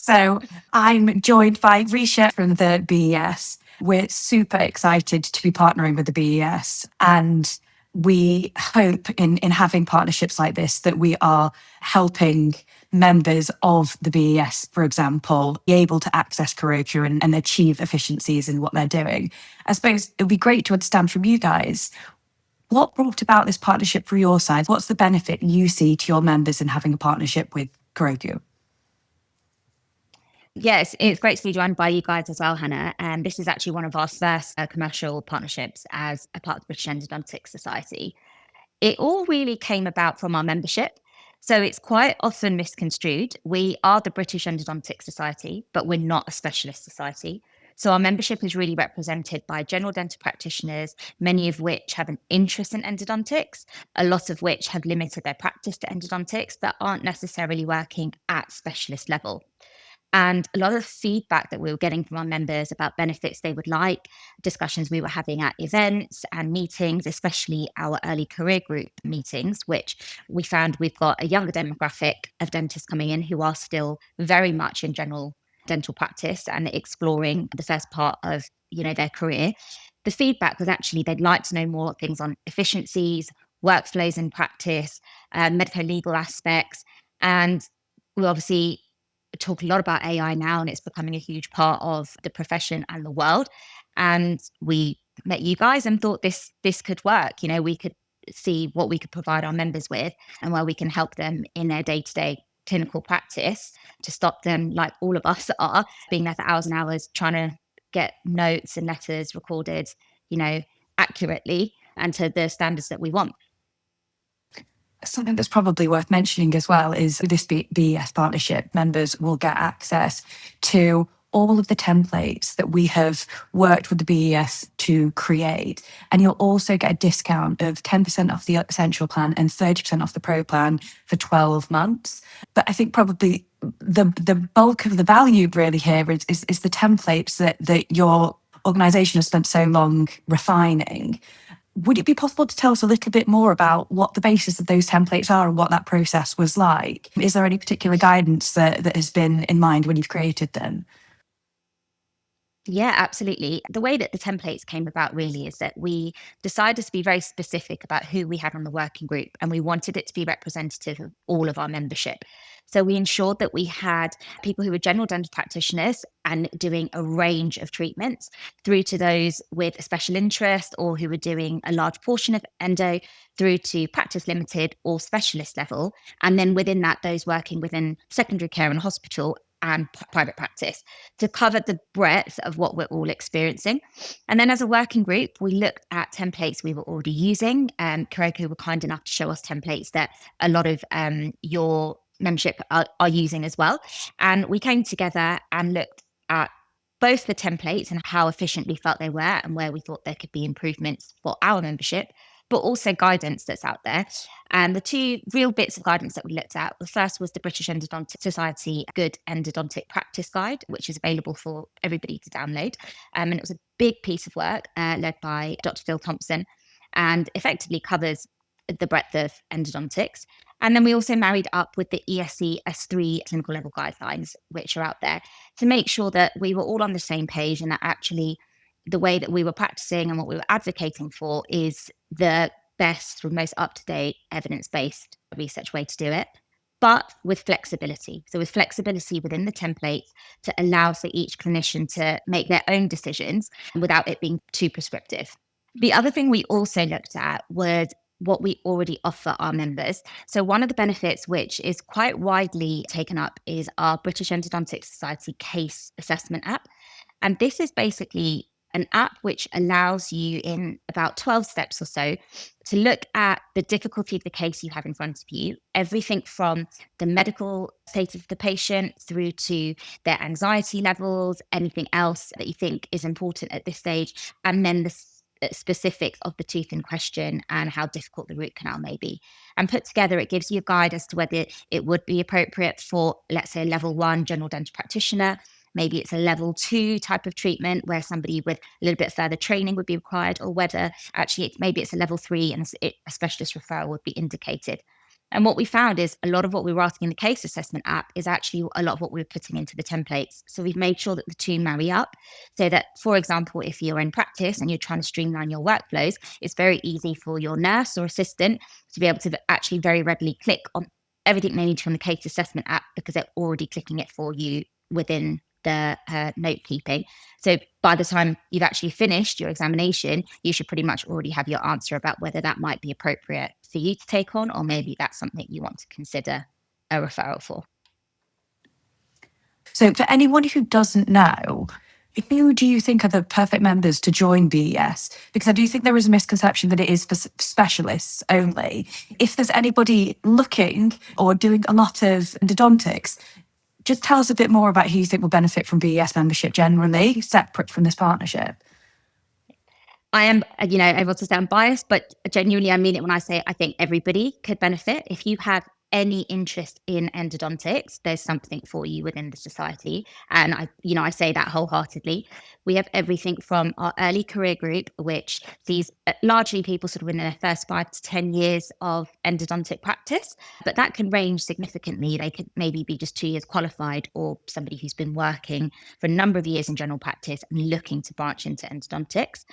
So I'm joined by Risha from the BES. We're super excited to be partnering with the BES, and we hope in having partnerships like this that we are helping members of the BES, for example, be able to access Kiroku and achieve efficiencies in what they're doing. I suppose it would be great to understand from you guys, what brought about this partnership from your side? What's the benefit you see to your members in having a partnership with Kiroku? Yes, it's great to be joined by you guys as well, Hannah. And this is actually one of our first commercial partnerships as a part of the British Endodontic Society. It all really came about from our membership. So it's quite often misconstrued. We are the British Endodontic Society, but we're not a specialist society. So our membership is really represented by general dental practitioners, many of which have an interest in endodontics, a lot of which have limited their practice to endodontics, but aren't necessarily working at specialist level. And a lot of feedback that we were getting from our members about benefits they would like, discussions we were having at events and meetings, especially our early career group meetings, which we found we've got a younger demographic of dentists coming in who are still very much in general dental practice and exploring the first part of their career. The feedback was actually they'd like to know more things on efficiencies, workflows in practice, medico legal aspects, and we obviously talk a lot about AI now, and it's becoming a huge part of the profession and the world. And we met you guys and thought this could work. We could see what we could provide our members with and where we can help them in their day-to-day clinical practice to stop them, like all of us are, being there for hours and hours trying to get notes and letters recorded, accurately and to the standards that we want. Something that's probably worth mentioning as well is this BES partnership, members will get access to all of the templates that we have worked with the BES to create. And you'll also get a discount of 10% off the Essential plan and 30% off the Pro plan for 12 months. But I think probably the bulk of the value really here is the templates that your organisation has spent so long refining. Would it be possible to tell us a little bit more about what the basis of those templates are and what that process was like? Is there any particular guidance that has been in mind when you've created them? Yeah, absolutely. The way that the templates came about really is that we decided to be very specific about who we had on the working group, and we wanted it to be representative of all of our membership. So we ensured that we had people who were general dental practitioners and doing a range of treatments, through to those with a special interest or who were doing a large portion of endo, through to practice limited or specialist level. And then within that, those working within secondary care and hospital and private practice, to cover the breadth of what we're all experiencing. And then as a working group, we looked at templates we were already using. Kiroku were kind enough to show us templates that a lot of your membership are using as well. And we came together and looked at both the templates and how efficient we felt they were and where we thought there could be improvements for our membership, but also guidance that's out there. And the two real bits of guidance that we looked at, the first was the British Endodontic Society Good Endodontic Practice Guide, which is available for everybody to download. And it was a big piece of work led by Dr. Phil Thompson, and effectively covers the breadth of endodontics. And then we also married up with the ESC S3 clinical level guidelines, which are out there, to make sure that we were all on the same page and that actually the way that we were practicing and what we were advocating for is the best or most up-to-date evidence-based research way to do it, but with flexibility. So with flexibility within the template to allow for each clinician to make their own decisions without it being too prescriptive. The other thing we also looked at was what we already offer our members. So one of the benefits, which is quite widely taken up, is our British Endodontic Society Case Assessment App. And this is basically an app which allows you in about 12 steps or so to look at the difficulty of the case you have in front of you, everything from the medical state of the patient through to their anxiety levels, anything else that you think is important at this stage, and then the specifics of the tooth in question and how difficult the root canal may be. And put together, it gives you a guide as to whether it would be appropriate for, let's say, a level 1 general dental practitioner. Maybe it's a level 2 type of treatment where somebody with a little bit further training would be required, or whether actually maybe it's a level 3 and a specialist referral would be indicated. And what we found is a lot of what we were asking in the case assessment app is actually a lot of what we were putting into the templates. So we've made sure that the two marry up so that, for example, if you're in practice and you're trying to streamline your workflows, it's very easy for your nurse or assistant to be able to actually very readily click on everything they need to on the case assessment app because they're already clicking it for you within the note keeping. So by the time you've actually finished your examination, you should pretty much already have your answer about whether that might be appropriate for you to take on, or maybe that's something you want to consider a referral for. So for anyone who doesn't know, who do you think are the perfect members to join BES? Because I do think there is a misconception that it is for specialists only. If there's anybody looking or doing a lot of endodontics, just tell us a bit more about who you think will benefit from BES membership generally, separate from this partnership. I am, able to say I'm biased, but genuinely I mean it when I say I think everybody could benefit. If you have any interest in endodontics, there's something for you within the society. And I say that wholeheartedly. We have everything from our early career group, which sees largely people sort of in their first 5 to 10 years of endodontic practice, but that can range significantly. They could maybe be just 2 years qualified or somebody who's been working for a number of years in general practice and looking to branch into endodontics.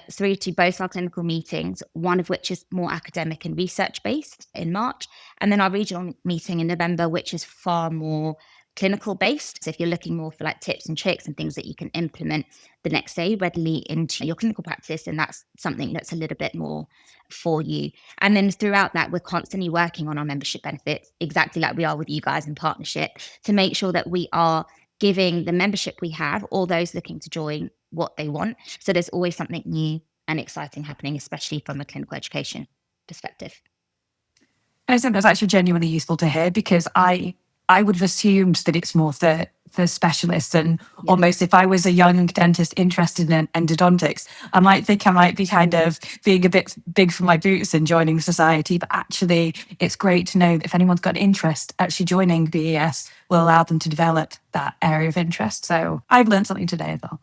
Through to both our clinical meetings, one of which is more academic and research based in March, and then our regional meeting in November, which is far more clinical based. So if you're looking more for like tips and tricks and things that you can implement the next day readily into your clinical practice, and that's something that's a little bit more for you. And then throughout that, we're constantly working on our membership benefits, exactly like we are with you guys in partnership, to make sure that we are giving the membership we have, all those looking to join, what they want. So there's always something new and exciting happening, especially from a clinical education perspective. I think that's actually genuinely useful to hear, because I would have assumed that it's more for specialists, and almost if I was a young dentist interested in endodontics, I might think I might be kind of being a bit big for my boots and joining the society. But actually, it's great to know that if anyone's got an interest, actually joining BES will allow them to develop that area of interest. So I've learned something today as well.